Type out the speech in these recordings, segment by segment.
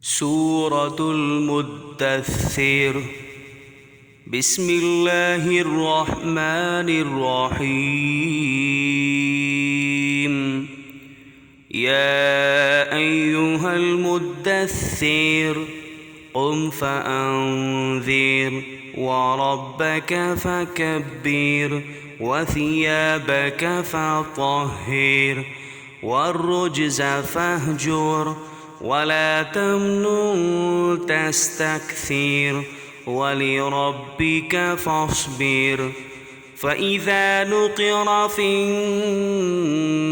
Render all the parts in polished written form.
سورة المدثر. بسم الله الرحمن الرحيم. يا أيها المدثر قم فأنذر وربك فكبر وثيابك فطهر والرجز فاهجر ولا تمنن تستكثر ولربك فاصبر. فإذا نقر في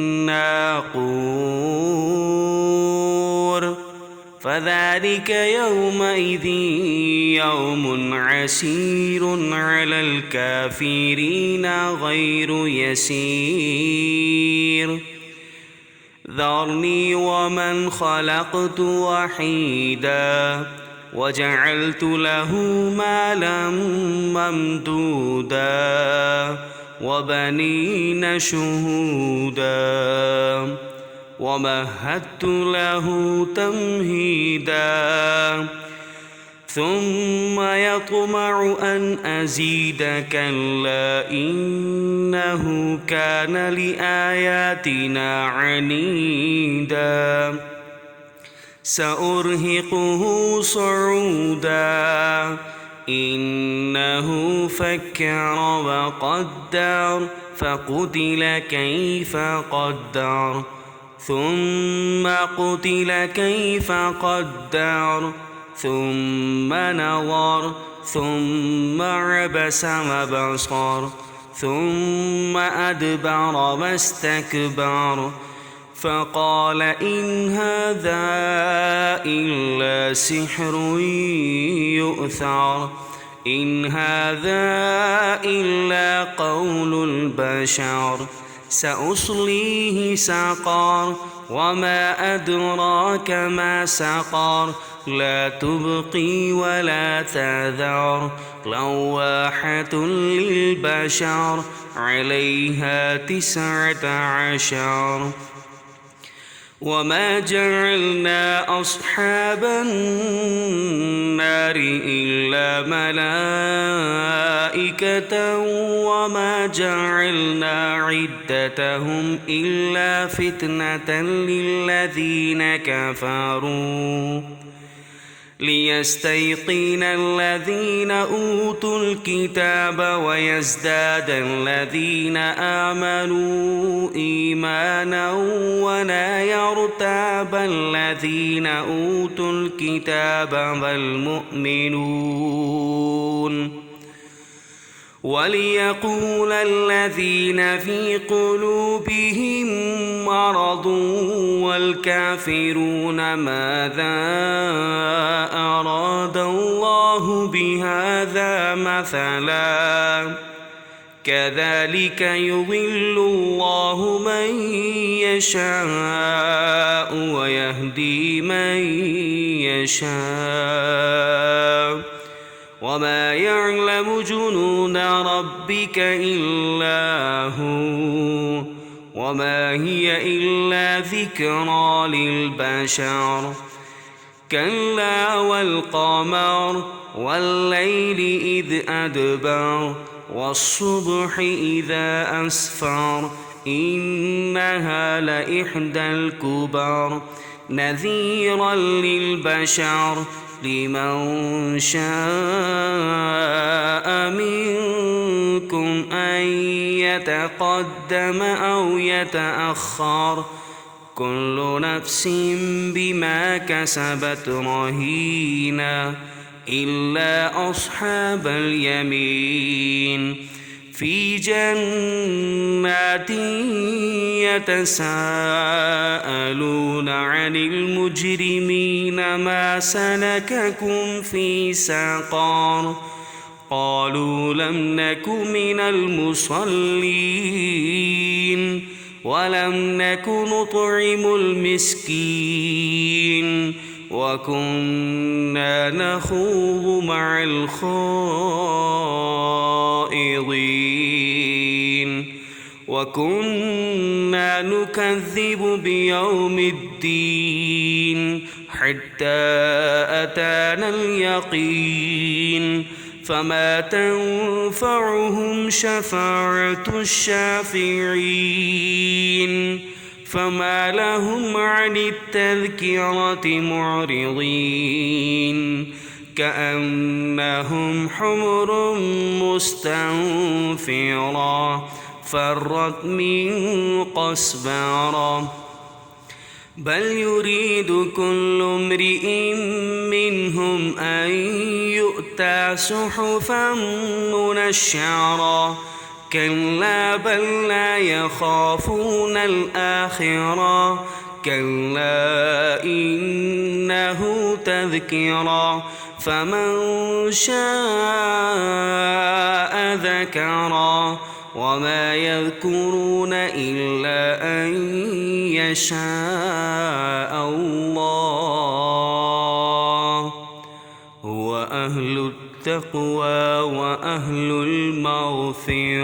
الناقور فذلك يومئذ يوم عسير على الكافرين غير يسير. ذرني ومن خلقت وحيدا وجعلت له مالا ممدودا وبنين شهودا ومهدت له تمهيدا ثم يطمع أن أزيد كلا إنه كان لآياتنا عنيدا. سأرهقه صعودا إنه فكر وقدر فقتل كيف قدر ثم قتل كيف قدر ثم نظر ثم عبس وبصر ثم أدبر واستكبر فقال إن هذا إلا سحر يؤثر إن هذا إلا قول البشر. سأصليه سقر وما أدراك ما سقر لا تبقي ولا تذر لواحة للبشر عليها 19. وما جعلنا أصحاب النار إلا ملائكة وما جعلنا عدتهم إلا فتنة للذين كفروا ليستيقن الذين أوتوا الكتاب ويزداد الذين آمنوا إيمانا ولا يرتاب الذين أوتوا الكتاب والمؤمنون وليقول الذين في قلوبهم مرض والكافرون ماذا أراد الله بهذا مثلا كذلك يضل الله من يشاء ويهدي من يشاء وما يعلم جنود ربك إلا هو وما هي إلا ذكرى للبشر. كلا والقمر والليل إذ أدبر والصبح إذا أسفر إنها لإحدى الكبر نذيرا للبشر لمن شاء منكم أن يتقدم أو يتأخر كل نفس بما كسبت رهينة إلا أصحاب اليمين في جنات يتساءلون عن المجرمين ما سلككم في سقر قالوا لم نك من المصلين ولم نك نطعم المسكين وكنا نخوض مع الخائضين وكنا نكذب بيوم الدين حتى أتانا اليقين فما تنفعهم شفاعة الشافعين فما لهم عن التذكرة معرضين كأنهم حمر مستنفرة فرت من قسورة بل يريد كل امرئ منهم أن يؤتى صحفا منشرة كلا بل لا يخافون الآخرة كلا إنه تذكرة فمن شاء ذكره وما يذكرون إلا أن يشاء الله هو أهل التقوى وأهل المغفرة.